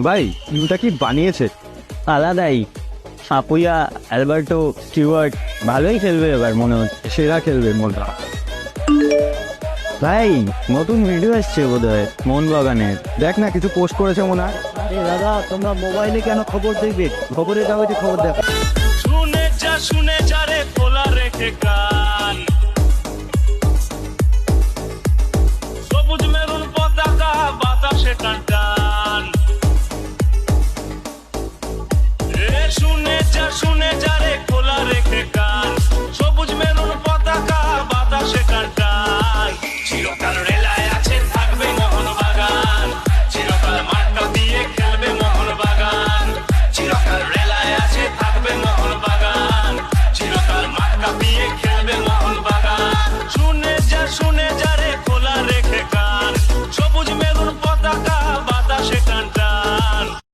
ভাই টিমটা কি বানিয়েছে? আলাদাই। সাপুইয়া, অ্যালবার্টো, স্টিওয়ার্ট ভালোই খেলবে এবার মনে হচ্ছে। সেরা খেলবে মোটা। ভাই নতুন ভিডিও আসছে বোধহয় মোহনবাগানের। দেখ না, কিছু পোস্ট করেছে মনে হয়। আরে দাদা, তোমরা মোবাইলে কেন খবর দেখবে? খবরের কাগজে খবর দেখো। শুনে যা রে খোলা রেখে কান, সবুজ মেরুন পতাকা বাতাসে টানটান।